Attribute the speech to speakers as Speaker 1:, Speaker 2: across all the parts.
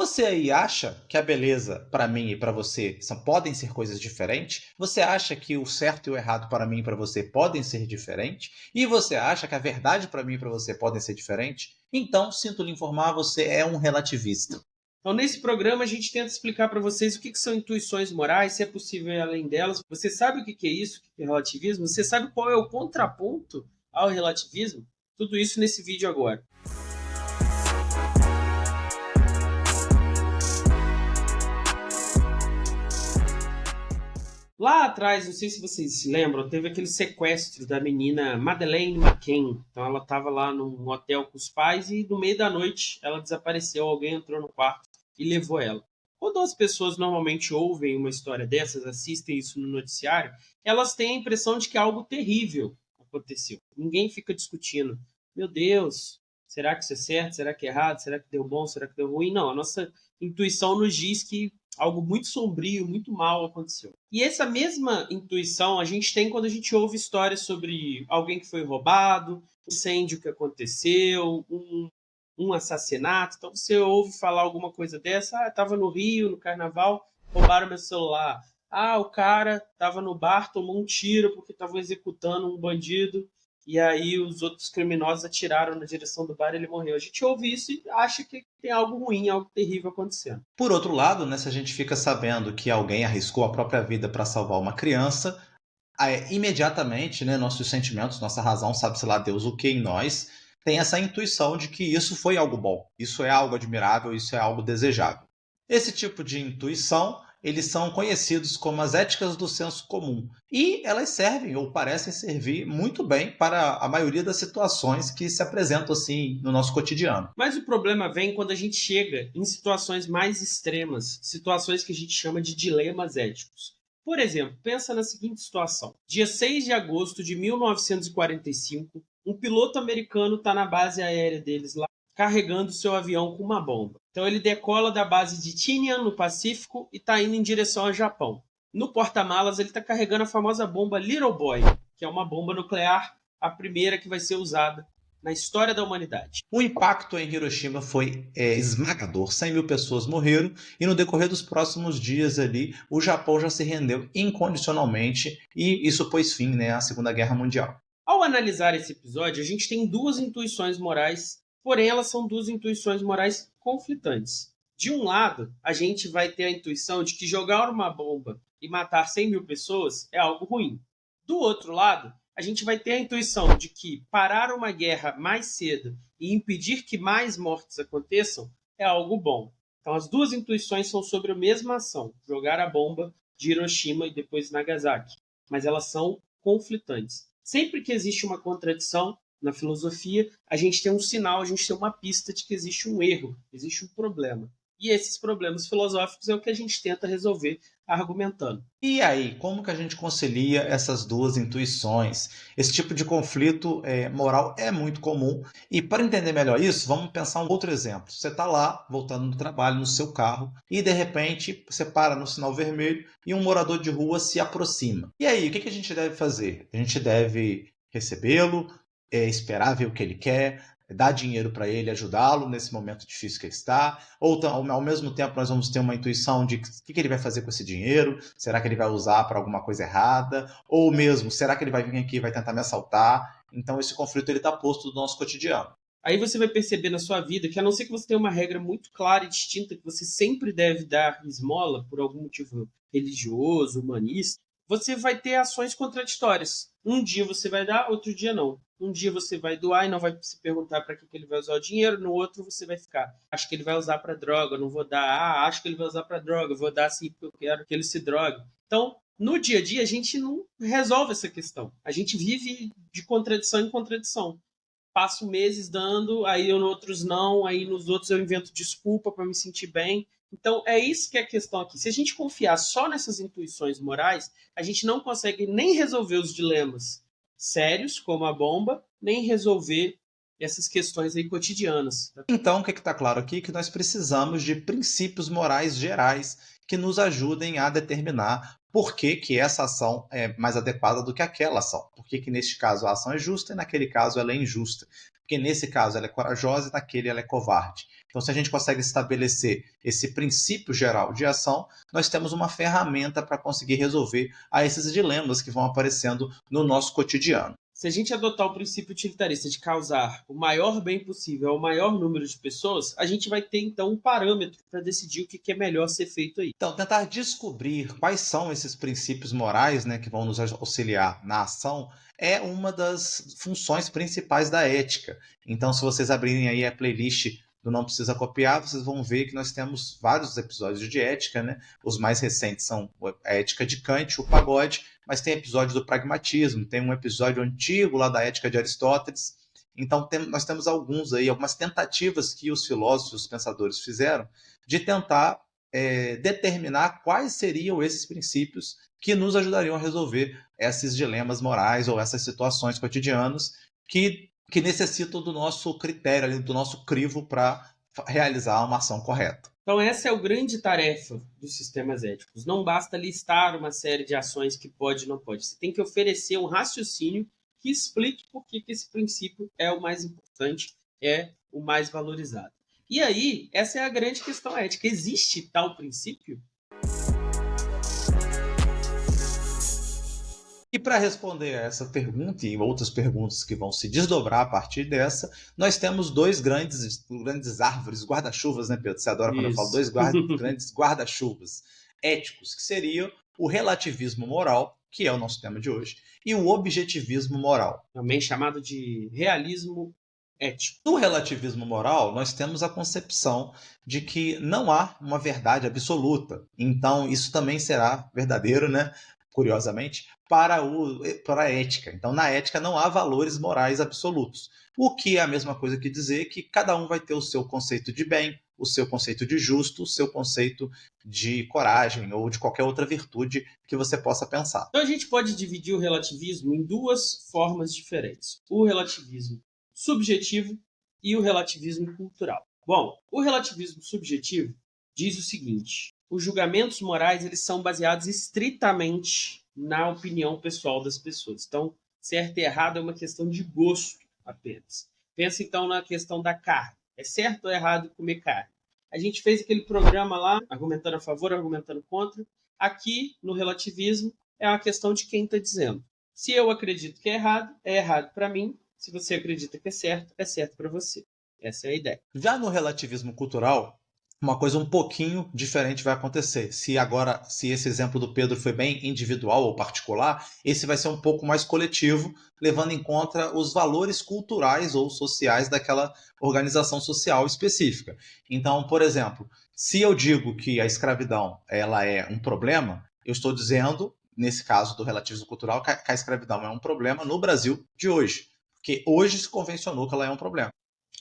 Speaker 1: Você aí acha que a beleza para mim e para você podem ser coisas diferentes? Você acha que o certo e o errado para mim e para você podem ser diferentes? E você acha que a verdade para mim e para você podem ser diferentes? Então, sinto lhe informar, você é um relativista.
Speaker 2: Então, nesse programa, a gente tenta explicar para vocês o que são intuições morais, se é possível ir além delas. Você sabe o que é isso, o que é relativismo? Você sabe qual é o contraponto ao relativismo? Tudo isso nesse vídeo agora. Lá atrás, não sei se vocês se lembram, teve aquele sequestro da menina Madeleine McCann. Então ela estava lá num hotel com os pais e no meio da noite ela desapareceu, alguém entrou no quarto e levou ela. Quando as pessoas normalmente ouvem uma história dessas, assistem isso no noticiário, elas têm a impressão de que algo terrível aconteceu. Ninguém fica discutindo, meu Deus, será que isso é certo? Será que é errado? Será que deu bom? Será que deu ruim? Não, a nossa intuição nos diz que algo muito sombrio, muito mal aconteceu. E essa mesma intuição a gente tem quando a gente ouve histórias sobre alguém que foi roubado, um incêndio que aconteceu, um assassinato. Então você ouve falar alguma coisa dessa, estava no Rio, no carnaval, roubaram meu celular. O cara estava no bar, tomou um tiro porque estava executando um bandido e aí os outros criminosos atiraram na direção do bar e ele morreu. A gente ouve isso e acha que tem algo ruim, algo terrível acontecendo.
Speaker 1: Por outro lado, né, se a gente fica sabendo que alguém arriscou a própria vida para salvar uma criança, imediatamente, né, nossos sentimentos, nossa razão, sabe-se lá Deus o que em nós, tem essa intuição de que isso foi algo bom, isso é algo admirável, isso é algo desejável. Esse tipo de intuição, eles são conhecidos como as éticas do senso comum. E elas servem, ou parecem servir, muito bem para a maioria das situações que se apresentam assim no nosso cotidiano.
Speaker 2: Mas o problema vem quando a gente chega em situações mais extremas, situações que a gente chama de dilemas éticos. Por exemplo, pensa na seguinte situação. Dia 6 de agosto de 1945, um piloto americano está na base aérea deles lá, carregando seu avião com uma bomba. Então ele decola da base de Tinian, no Pacífico, e está indo em direção ao Japão. No porta-malas ele está carregando a famosa bomba Little Boy, que é uma bomba nuclear, a primeira que vai ser usada na história da humanidade.
Speaker 1: O impacto em Hiroshima foi esmagador, 100 mil pessoas morreram e no decorrer dos próximos dias ali, o Japão já se rendeu incondicionalmente e isso pôs fim, né, à Segunda Guerra Mundial.
Speaker 2: Ao analisar esse episódio, a gente tem duas intuições morais, porém elas são duas intuições morais conflitantes. De um lado, a gente vai ter a intuição de que jogar uma bomba e matar 100 mil pessoas é algo ruim. Do outro lado, a gente vai ter a intuição de que parar uma guerra mais cedo e impedir que mais mortes aconteçam é algo bom. Então as duas intuições são sobre a mesma ação, jogar a bomba de Hiroshima e depois Nagasaki, mas elas são conflitantes. Sempre que existe uma contradição na filosofia, a gente tem um sinal, a gente tem uma pista de que existe um erro, existe um problema. E esses problemas filosóficos é o que a gente tenta resolver argumentando.
Speaker 1: E aí, como que a gente concilia essas duas intuições? Esse tipo de conflito moral é muito comum. E para entender melhor isso, vamos pensar um outro exemplo. Você está lá, voltando do trabalho, no seu carro, e de repente você para no sinal vermelho e um morador de rua se aproxima. E aí, o que a gente deve fazer? A gente deve recebê-lo, esperar ver o que ele quer, dar dinheiro para ele, ajudá-lo nesse momento difícil que ele está, ou ao mesmo tempo nós vamos ter uma intuição de o que ele vai fazer com esse dinheiro, será que ele vai usar para alguma coisa errada, ou mesmo, será que ele vai vir aqui e vai tentar me assaltar? Então esse conflito está posto no nosso cotidiano.
Speaker 2: Aí você vai perceber na sua vida que, a não ser que você tenha uma regra muito clara e distinta, que você sempre deve dar esmola por algum motivo religioso, humanista, você vai ter ações contraditórias. Um dia você vai dar, outro dia não. Um dia você vai doar e não vai se perguntar para que ele vai usar o dinheiro, no outro você vai ficar, acho que ele vai usar para droga, não vou dar, acho que ele vai usar para droga, vou dar sim porque eu quero que ele se drogue. Então, no dia a dia, a gente não resolve essa questão. A gente vive de contradição em contradição. Passo meses dando, aí eu nos outros não, aí nos outros eu invento desculpa para me sentir bem. Então é isso que é a questão aqui. Se a gente confiar só nessas intuições morais, a gente não consegue nem resolver os dilemas sérios, como a bomba, nem resolver essas questões aí cotidianas.
Speaker 1: Então, o que está claro aqui é que nós precisamos de princípios morais gerais que nos ajudem a determinar por que, que essa ação é mais adequada do que aquela ação. Por que, que neste caso a ação é justa e naquele caso ela é injusta. Porque nesse caso ela é corajosa e naquele ela é covarde. Então, se a gente consegue estabelecer esse princípio geral de ação, nós temos uma ferramenta para conseguir resolver esses dilemas que vão aparecendo no nosso cotidiano.
Speaker 2: Se a gente adotar o princípio utilitarista de causar o maior bem possível ao maior número de pessoas, a gente vai ter então um parâmetro para decidir o que é melhor ser feito aí.
Speaker 1: Então, tentar descobrir quais são esses princípios morais, né, que vão nos auxiliar na ação é uma das funções principais da ética. Então, se vocês abrirem aí a playlist do Não Precisa Copiar, vocês vão ver que nós temos vários episódios de ética, né? Os mais recentes são a ética de Kant, o pagode, mas tem episódio do pragmatismo, tem um episódio antigo lá da ética de Aristóteles. Então, nós temos algumas tentativas que os filósofos, os pensadores fizeram de tentar determinar quais seriam esses princípios que nos ajudariam a resolver esses dilemas morais ou essas situações cotidianas que necessitam do nosso critério, do nosso crivo para realizar uma ação correta.
Speaker 2: Então essa é a grande tarefa dos sistemas éticos. Não basta listar uma série de ações que pode e não pode. Você tem que oferecer um raciocínio que explique por que esse princípio é o mais importante, é o mais valorizado. E aí, essa é a grande questão ética. Existe tal princípio?
Speaker 1: E para responder a essa pergunta e outras perguntas que vão se desdobrar a partir dessa, nós temos dois grandes árvores, guarda-chuvas, né, Pedro? Você adora quando eu falo dois grandes guarda-chuvas éticos, que seriam o relativismo moral, que é o nosso tema de hoje, e o objetivismo moral.
Speaker 2: Também chamado de realismo ético.
Speaker 1: No relativismo moral, nós temos a concepção de que não há uma verdade absoluta. Então, isso também será verdadeiro, né? Curiosamente, para a ética. Então, na ética não há valores morais absolutos. O que é a mesma coisa que dizer que cada um vai ter o seu conceito de bem, o seu conceito de justo, o seu conceito de coragem ou de qualquer outra virtude que você possa pensar.
Speaker 2: Então, a gente pode dividir o relativismo em duas formas diferentes. O relativismo subjetivo e o relativismo cultural. Bom, o relativismo subjetivo diz o seguinte: os julgamentos morais eles são baseados estritamente na opinião pessoal das pessoas. Então, certo e errado é uma questão de gosto apenas. Pensa então na questão da carne. É certo ou errado comer carne? A gente fez aquele programa lá, argumentando a favor, argumentando contra. Aqui, no relativismo, é uma questão de quem está dizendo. Se eu acredito que é errado para mim. Se você acredita que é certo para você. Essa é a ideia.
Speaker 1: Já no relativismo cultural, uma coisa um pouquinho diferente vai acontecer. Se esse exemplo do Pedro foi bem individual ou particular, esse vai ser um pouco mais coletivo, levando em conta os valores culturais ou sociais daquela organização social específica. Então, por exemplo, se eu digo que a escravidão ela é um problema, eu estou dizendo, nesse caso do relativismo cultural, que a escravidão é um problema no Brasil de hoje. Porque hoje se convencionou que ela é um problema.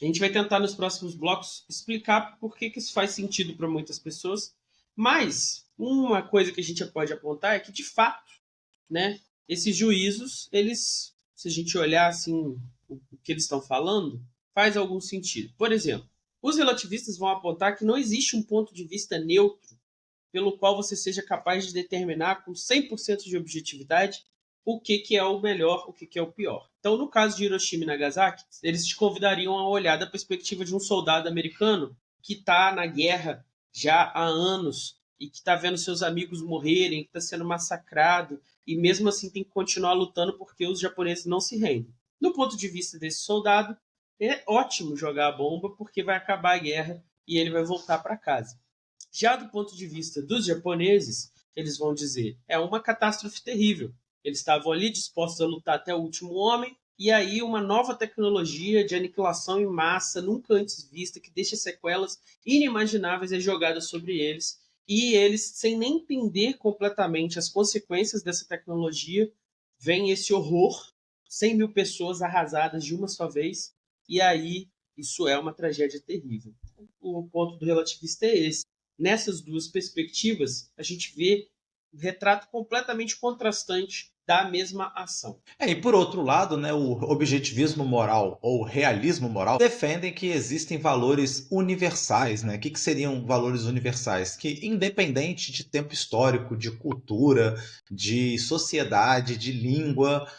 Speaker 2: A gente vai tentar nos próximos blocos explicar por que isso faz sentido para muitas pessoas. Mas uma coisa que a gente pode apontar é que, de fato, né, esses juízos, eles, se a gente olhar assim, o que eles estão falando, faz algum sentido. Por exemplo, os relativistas vão apontar que não existe um ponto de vista neutro pelo qual você seja capaz de determinar com 100% de objetividade o que é o melhor, o que é o pior. Então, no caso de Hiroshima e Nagasaki, eles te convidariam a olhar da perspectiva de um soldado americano que está na guerra já há anos e que está vendo seus amigos morrerem, que está sendo massacrado e mesmo assim tem que continuar lutando porque os japoneses não se rendem. Do ponto de vista desse soldado, é ótimo jogar a bomba porque vai acabar a guerra e ele vai voltar para casa. Já do ponto de vista dos japoneses, eles vão dizer, é uma catástrofe terrível. Eles estavam ali dispostos a lutar até o último homem, e aí uma nova tecnologia de aniquilação em massa, nunca antes vista, que deixa sequelas inimagináveis é jogada sobre eles, e eles, sem nem entender completamente as consequências dessa tecnologia, vem esse horror, 100 mil pessoas arrasadas de uma só vez, e aí isso é uma tragédia terrível. O ponto do relativista é esse. Nessas duas perspectivas, a gente vê um retrato completamente contrastante da mesma ação.
Speaker 1: E por outro lado, né, o objetivismo moral ou realismo moral defendem que existem valores universais. Né? O que seriam valores universais? Que independente de tempo histórico, de cultura, de sociedade, de língua,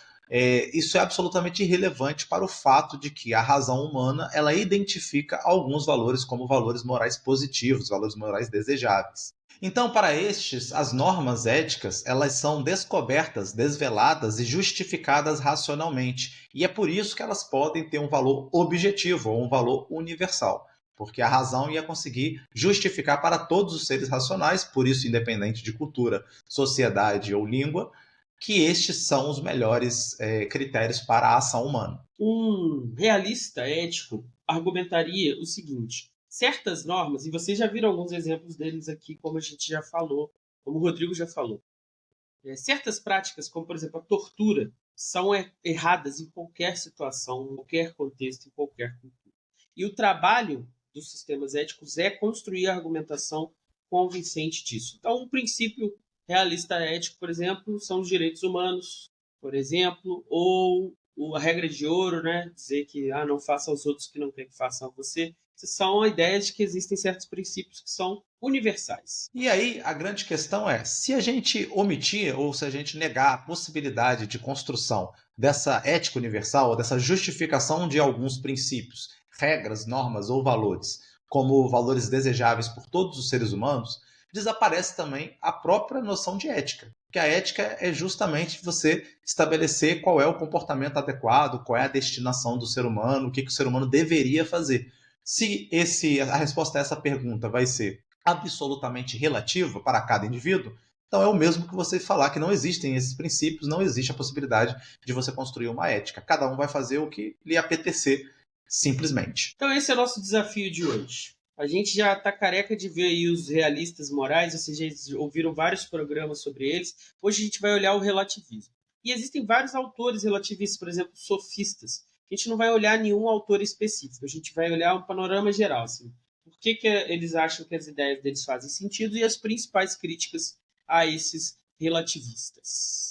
Speaker 1: Isso é absolutamente irrelevante para o fato de que a razão humana ela identifica alguns valores como valores morais positivos, valores morais desejáveis. Então, para estes, as normas éticas, elas são descobertas, desveladas e justificadas racionalmente. E é por isso que elas podem ter um valor objetivo ou um valor universal, porque a razão ia conseguir justificar para todos os seres racionais, por isso independente de cultura, sociedade ou língua, que estes são os melhores critérios para a ação humana.
Speaker 2: Um realista ético argumentaria o seguinte: certas normas, e vocês já viram alguns exemplos deles aqui, como a gente já falou, como o Rodrigo já falou. Certas práticas, como por exemplo a tortura, são erradas em qualquer situação, em qualquer contexto, em qualquer cultura. E o trabalho dos sistemas éticos é construir a argumentação convincente disso. Então, um princípio realista ético, por exemplo, são os direitos humanos, por exemplo, ou a regra de ouro, né? Dizer que não faça aos outros o que não quer que façam a você. Essas são a ideia de que existem certos princípios que são universais.
Speaker 1: E aí a grande questão é, se a gente omitir ou se a gente negar a possibilidade de construção dessa ética universal, ou dessa justificação de alguns princípios, regras, normas ou valores, como valores desejáveis por todos os seres humanos, desaparece também a própria noção de ética. Porque a ética é justamente você estabelecer qual é o comportamento adequado, qual é a destinação do ser humano, o que o ser humano deveria fazer. Se a resposta a essa pergunta vai ser absolutamente relativa para cada indivíduo, então é o mesmo que você falar que não existem esses princípios, não existe a possibilidade de você construir uma ética. Cada um vai fazer o que lhe apetecer, simplesmente.
Speaker 2: Então esse é o nosso desafio de hoje. A gente já está careca de ver aí os realistas morais, vocês já ouviram vários programas sobre eles. Hoje a gente vai olhar o relativismo. E existem vários autores relativistas, por exemplo, sofistas. A gente não vai olhar nenhum autor específico, a gente vai olhar um panorama geral. Assim, por que eles acham que as ideias deles fazem sentido e as principais críticas a esses relativistas.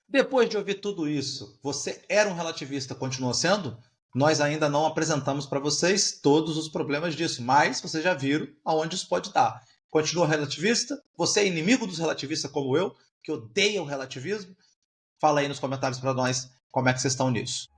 Speaker 1: Depois de ouvir tudo isso, você era um relativista, continua sendo? Nós ainda não apresentamos para vocês todos os problemas disso, mas vocês já viram aonde isso pode dar. Continua relativista? Você é inimigo dos relativistas como eu, que odeia o relativismo? Fala aí nos comentários para nós como é que vocês estão nisso.